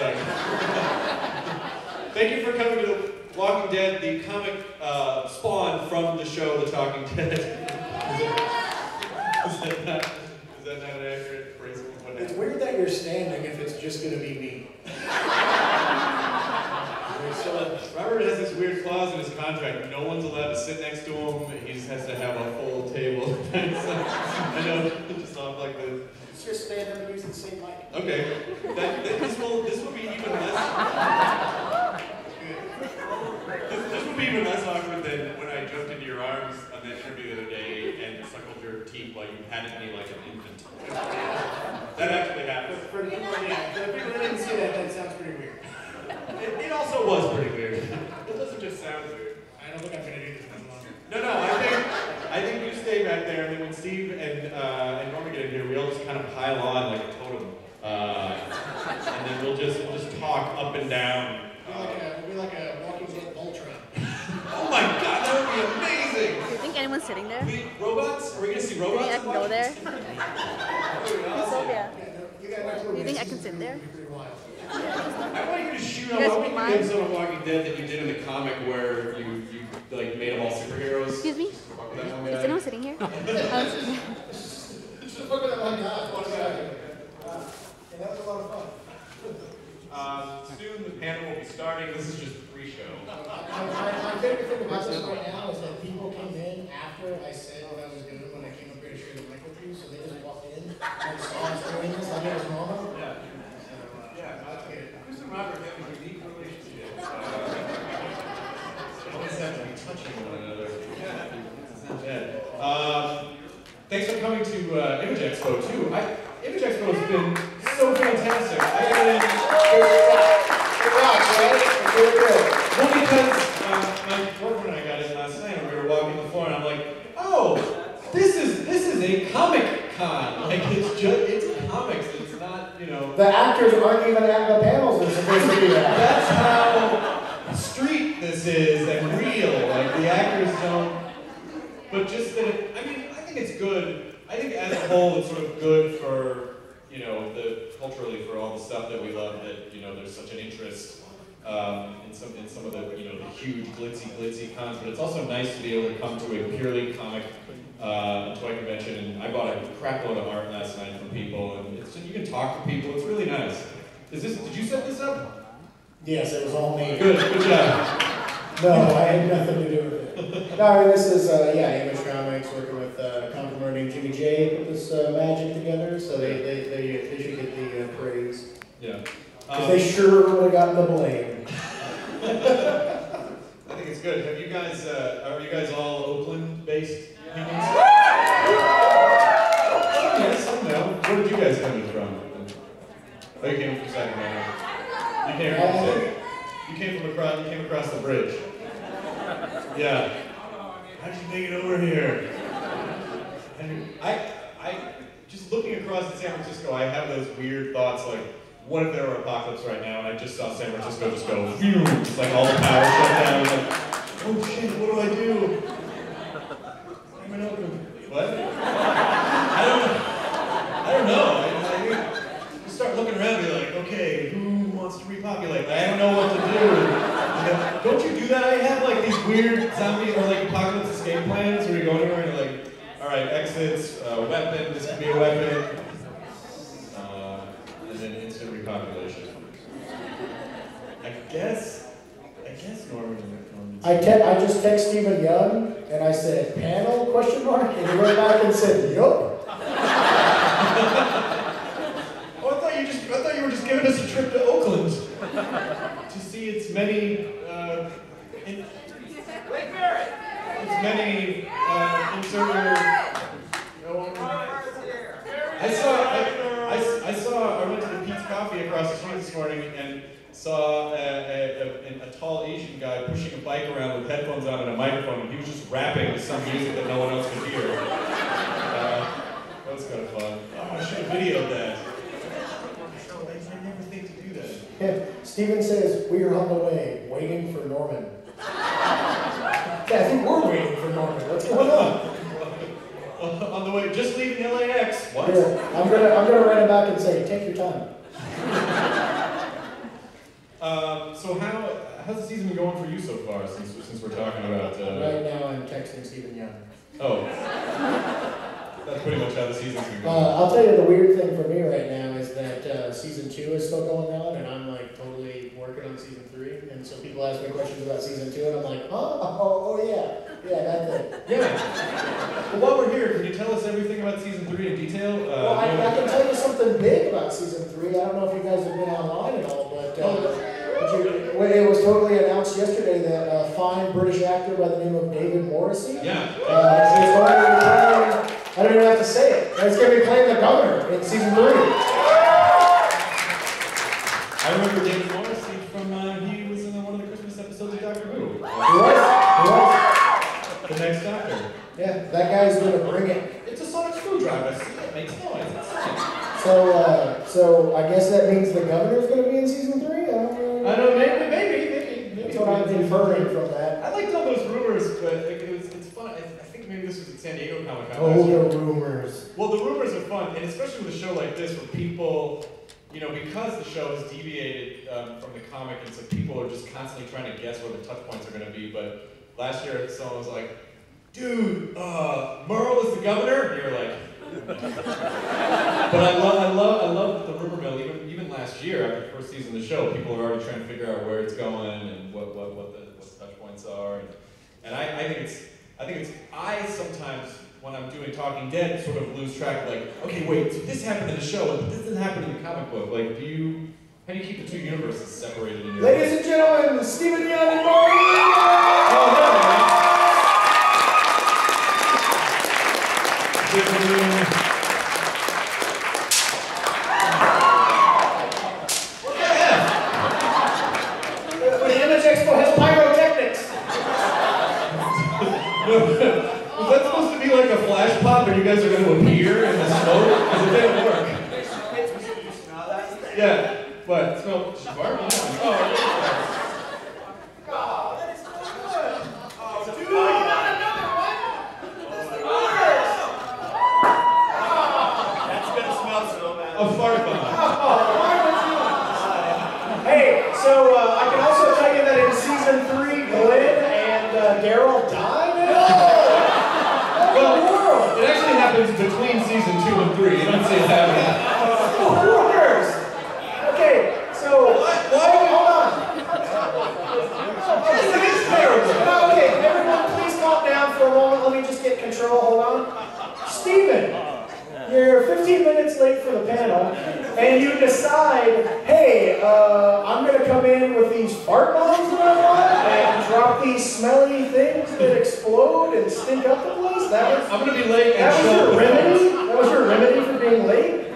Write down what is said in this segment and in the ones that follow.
Sorry. Thank you for coming to The Walking Dead, the comic spawned from the show The Talking Dead. Is that not an accurate phrase? It's weird that you're standing if it's just going to be me. So Robert has this weird clause in his contract. No one's allowed to sit next to him. He has to have a full table. So, I know, just off like this. It's just stand up and use the same mic. Okay. This will be even less. This will be even less awkward than when I jumped into your arms on that interview the other day and suckled your teeth while you patted me like an infant. That actually happened. For the people that didn't see that, that sounds pretty weird. It also was pretty weird. It doesn't just sound weird. I don't think I'm going to do this much longer. No, I think you stay back there, and then when Steve and Norman get in here, we all just kind of pile on like a totem. And then we'll just talk up and down. We'll be like a Walking Dead Ultra. Oh my god, that would be amazing! Do you think anyone's sitting there? Robots? Are we gonna see robots? Do you think I can go there? Awesome. Yeah. Do you think I can sit there? I want you to shoot on You guys what we wouldn't did mind? episode of Walking Dead that you did in the comic where you like made them all superheroes. Excuse me? Is anyone sitting here? Just look at that one guy. And that was a lot of fun. Soon the panel will be starting. This is just pre-show. My favorite thing about this right now is that people came in after I said what I was doing when I came up here to share the mic with you, so they just walked in and saw us doing this like it was normal. Yeah. Chris and Robert have a unique relationship. Always have to be touching one another. Thanks for coming to Image Expo too. Image Expo has been so fantastic. Well, because my girlfriend and I got in last night and we were walking the floor and I'm like, oh, this is a comic con. Like it's comics. It's not, you know. The actors aren't even at the panels they're supposed to be at. That's how street this is and real. Like the actors don't. But just that, I think it's good. I think as a whole, it's sort of good for, you know, culturally for all the stuff that we love. That, you know, there's such an interest in some of the, you know, the huge glitzy cons. But it's also nice to be able to come to a purely comic toy convention. And I bought a crap load of art last night from people, and you can talk to people. It's really nice. Did you set this up? Yes, it was all me. Good job. No, I had nothing to do with it. No, I mean, this is, Image Comics, working with a comic artist named Jimmy J, put this magic together, so they should get the praise. Yeah. Because they sure would have gotten the blame. I think it's good. Are you guys all Oakland-based humans? Yes, I know. Where did you guys come in from? Oh, you came from Sacramento. You came across the bridge. Yeah. How'd you make it over here? And I just looking across at San Francisco, I have those weird thoughts like, what if there were apocalypse right now and I just saw San Francisco just go, phew, it's like all the power shut down. Like, oh shit, what do I do? I'm in Oakland. What? I don't know. I think you start looking around and be like, okay, who wants to repopulate? I don't know what to do. Don't you do that? I have like these weird zombie or like apocalypse escape plans where you go anywhere and you're like, all right, exits, weapon, this could be a weapon, and then instant repopulation. I guess Norman. I just texted Stephen Yeun and I said, panel, question mark? And he went back and said, yup. Oh, I thought you were just giving us a trip to Oakland to see its many I went to the Pete's Coffee across the street this morning and saw a tall Asian guy pushing a bike around with headphones on and a microphone, and he was just rapping with some music that no one else could hear. That was kind of fun. Oh, I should have videoed that. I never think to do that. Yeah, Stephen says, we are on the way, waiting for Norman. Yeah, I think we're waiting for Norman. What's going on? On the way, just leaving LAX. What? Yeah, I'm gonna write him back and say, take your time. So how's the season been going for you so far? Since we're talking about. Right now, I'm texting Stephen Yeun. Oh. That's pretty much how the season's been going. I'll tell you the weird thing for me right now is that season 2 is still going on, and I'm like totally working on season 3. And so people ask me questions about season 2, and I'm like, oh yeah, that thing. Yeah. Well, while we're here, can you tell us everything about season 3 in detail? Well, I can tell you something big about season 3. I don't know if you guys have been online at all, but it was totally announced yesterday that a fine British actor by the name of David Morrissey. Yeah. Is going to be playing, I don't even have to say it. He's going to be playing the governor in season 3. I remember David Morrissey from, he was in one of the Christmas episodes of Doctor Who. He was. The next Doctor. Yeah, that guy's going to bring it. It's a sonic screwdriver. See, it makes noise. It's fine. So I guess that means the governor's going to be in season 3? I don't know, maybe. That's what I'm inferring from that. I liked all those rumors, but it's fun. I think maybe this was at San Diego Comic-Con. Oh, the rumors. Well, the rumors are fun, and especially with a show like this where people, because the show has deviated from the comic, and so people are just constantly trying to guess where the touch points are going to be. But last year, someone was like, dude, Merle is the governor? And you're like, but I love the rumor mill. Even last year, after the first season of the show, people are already trying to figure out where it's going and what the touch points are. And I sometimes when I'm doing Talking Dead sort of lose track of like, okay, wait, so this happened in the show, but this didn't happen in the comic book. Like, how do you keep the two universes separated in your Ladies and gentlemen, Stephen Yeun and Marty! The Image Expo has pyrotechnics! Was that supposed to be like a flash pop and you guys are going to appear in the smoke? Because it didn't work. Yeah. What? Smell fart? Oh, that is so good! Oh, dude, not another one! That's gonna smell so bad. a fart bomb. Hey, so I can also tell you that in season 3, Glenn and Daryl died. Well, it actually happens between season 2 and 3. You don't see it happening. Rumors! Okay, so... Why? Hold on. This is terrible. Okay, everyone please calm down for a moment. Let me just get control. Hold on. Steven, you're 15 minutes late for the panel, and you decide, hey, I'm going to come in with these fart bombs that I want, and drop these smelly things that explode and stink up the place? I'm going to be late. That was your remedy? That was your remedy for being late?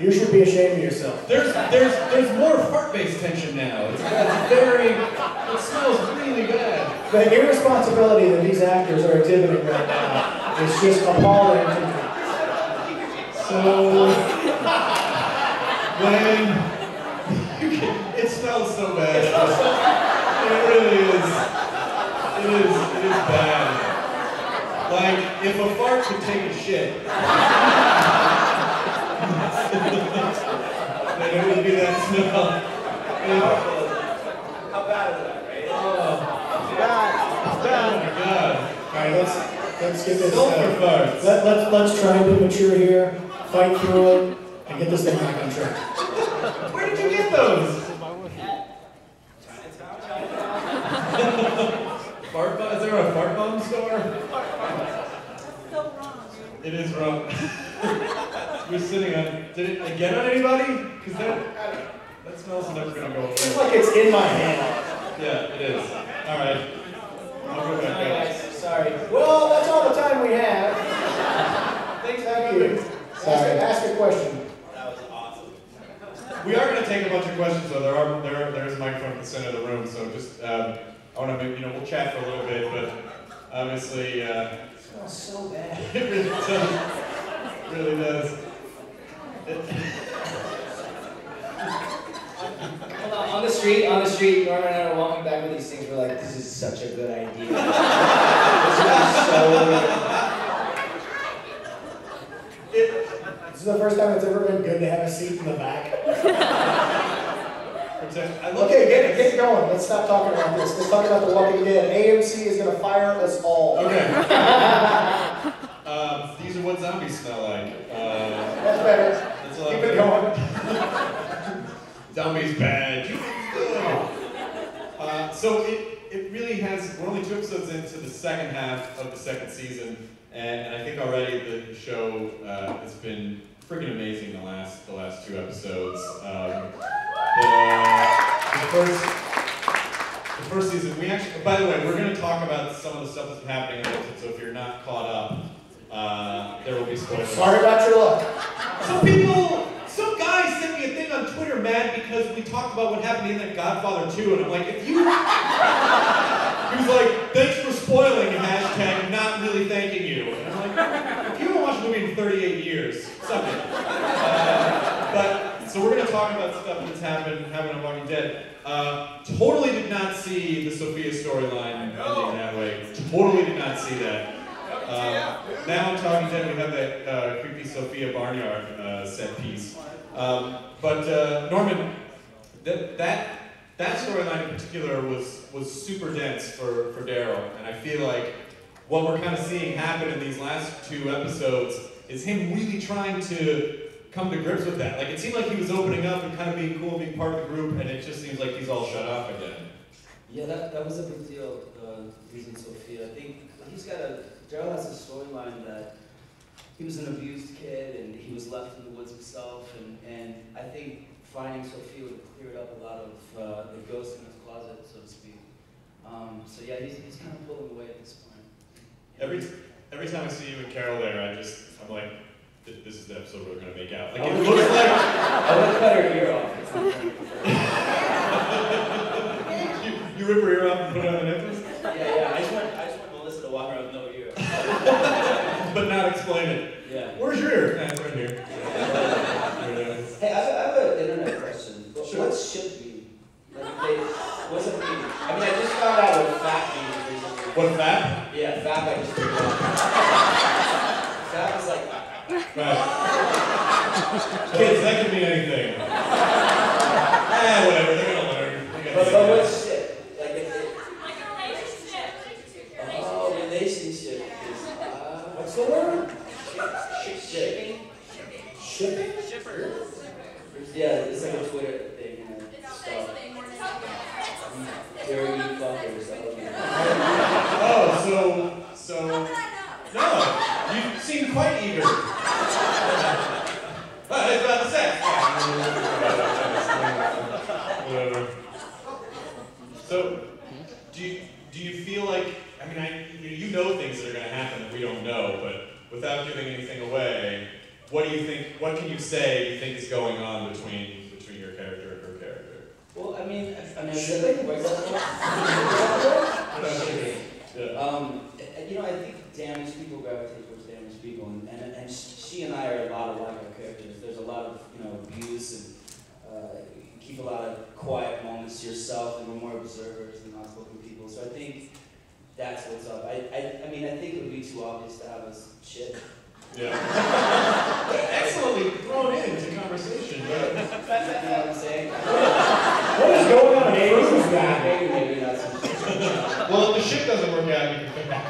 You should be ashamed of yourself. There's more fart-based tension now. It smells really bad. The irresponsibility that these actors are exhibiting right now is just appalling to me. So, when it smells so bad. It really is. It is bad. Like, if a fart could take a shit, then it would be that smell. How bad is that, right? Oh my god. Alright, let's get this. Sulfur farts. Let's try and be mature here, fight through it, and get this thing back on track. Where did you get those? Fart bomb? Is there a fart bomb store? So wrong. It is wrong. You're sitting on. Did it get on anybody? Because that smell's never gonna go away. It's like it's in my hand. Yeah, it is. All right. I'll go back up. Sorry. Well, that's all the time we have. Thanks for Thank coming. you. Sorry. Ask a question. That was awesome. We are going to take a bunch of questions, so there is a microphone at the center of the room. So just I want to we'll chat for a little bit, but obviously It smells so bad. it really does. It really does. On the street, Norman and I were walking back with these things. We're like, this is such a good idea. This is so This is the first time it's ever been good to have a seat in the back. Pretend. I love Okay, get going. Let's stop talking about this. Let's talk about The Walking Dead. AMC is going to fire us all. Okay. These are what zombies smell like. That's better. That's a lot Keep it better. going. Zombies bad. So it really has. We're only 2 episodes into the second half of the second season, and I think already the show has been freaking amazing the last 2 episodes. The first season, we actually. By the way, we're going to talk about some of the stuff that's happening in it. So if you're not caught up, there will be spoilers. Sorry about your luck. Some guy sent me a thing on Twitter, mad because we talked about what happened in The Godfather 2, and I'm like, if you... He was like, thanks for spoiling, hashtag not really thanking you. And I'm like, if you haven't watched a movie in 38 years, suck it. So we're going to talk about stuff that's happened on Walking Dead. Totally did not see the Sophia storyline ending that way. Totally did not see that. Now in Talking Dead, we have that creepy Sophia Barnyard set piece. But Norman, that storyline in particular was super dense for Daryl, and I feel like what we're kind of seeing happen in these last 2 episodes is him really trying to come to grips with that. Like, it seemed like he was opening up and kind of being cool and being part of the group, and it just seems like he's all shut off again. Yeah, that was a big deal, using Sophia. I think Daryl has a storyline that he was an abused kid and he was left in the woods himself, and I think finding Sophia would have cleared up a lot of the ghost in his closet, so to speak. So yeah, he's kind of pulling away at this point. Every time I see you and Carol there, I'm like, this is the episode where we're gonna make out. Like, it looks like I want to cut her ear off. you rip her ear off and put it on the necklace? Yeah. I just want Melissa to walk around with no ear. But not explain it. Yeah. Where's your ear? It's right here. Hey, I have an internet question. Sure. What should be? What's it mean? I mean, I just found out what fat means recently. What, fat? Yeah, fat, I just figured out. Fat is like... Right. Kids, that could mean anything. Whatever, they're gonna learn. But what's shit? Like a relationship. Oh, relationship is... What's the word? Shipping? Shipping? Yeah, it's like a Twitter thing and stuff. Dirty fuckers. Oh, so... No, you seem quite eager. But it's about the sex. Whatever. So, do you feel like, I mean, you know things that are going to happen that we don't know, but without giving anything away, what do you think, what can you say you think is going on between your character and her character? Well, I mean, I said like you know, I think damaged people gravitate towards damaged people, and she and I are a lot alike our characters. There's a lot of, you know, abuse, and you keep a lot of quiet moments to yourself, and we're more observers than outspoken people. So I think that's what's up. I mean, I think it would be too obvious to have us shit. Yeah. Excellently thrown into conversation, but You know what I'm saying? What is going on in Cruise guy? Maybe not some shit. well, if the shit doesn't work out, you can come back.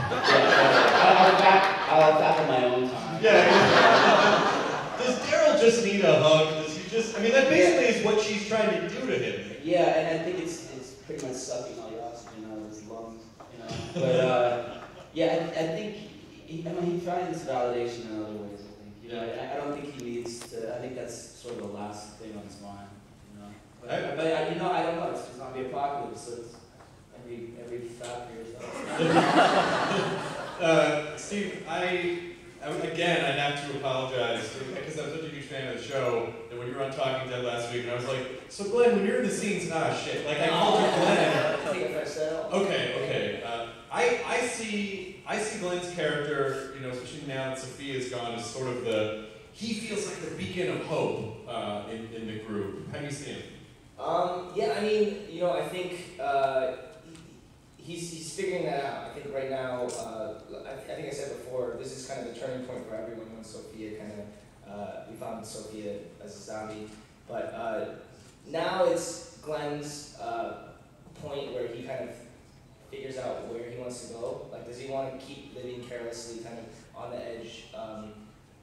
I'll back on my own time. Yeah. Does Daryl just need a hug? Does he just? I mean, that basically is what she's trying to do to him. Yeah, and I think it's pretty much sucking all the oxygen out of his lungs, you know. But yeah, I think he finds validation in other ways. I think, you know, I don't think he needs to. I think that's sort of the last thing on his mind, you know. But you know, I don't know. It's a zombie apocalypse, so it's every fat for yourself. Steve, again, I'd have to apologize because I'm such a huge fan of the show that when you were on Talking Dead last week, and I was like, so Glenn, when you're in the scenes, shit. Like, I called you Glenn. Okay. I see Glenn's character, you know, especially now that Sophia's gone, as sort of he feels like the beacon of hope in the group. How do you see him? Yeah, I mean, you know, I think he's figuring that out. I think right now, I think I said before, this is kind of the turning point for everyone when Sophia we found Sophia as a zombie. But now it's Glenn's point where he kind of figures out where he wants to go? Like, does he want to keep living carelessly, kind of on the edge,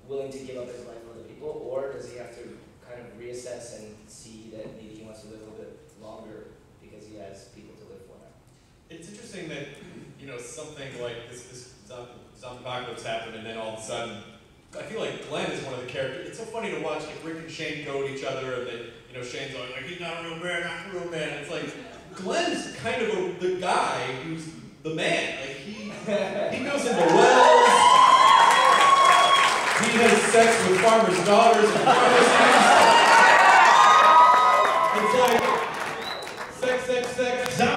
willing to give up his life for other people, or does he have to kind of reassess and see that maybe he wants to live a little bit longer because he has people to live for now? It's interesting that, you know, something like this zombie apocalypse happened, and then all of a sudden, I feel like Glenn is one of the characters. It's so funny to watch like Rick and Shane go at each other, and then, you know, Shane's always like, he's not a real man, not a real man. It's like, Glenn's kind of the guy who's the man. Like, he goes into wells, he has sex with farmers' daughters and farmers' kids.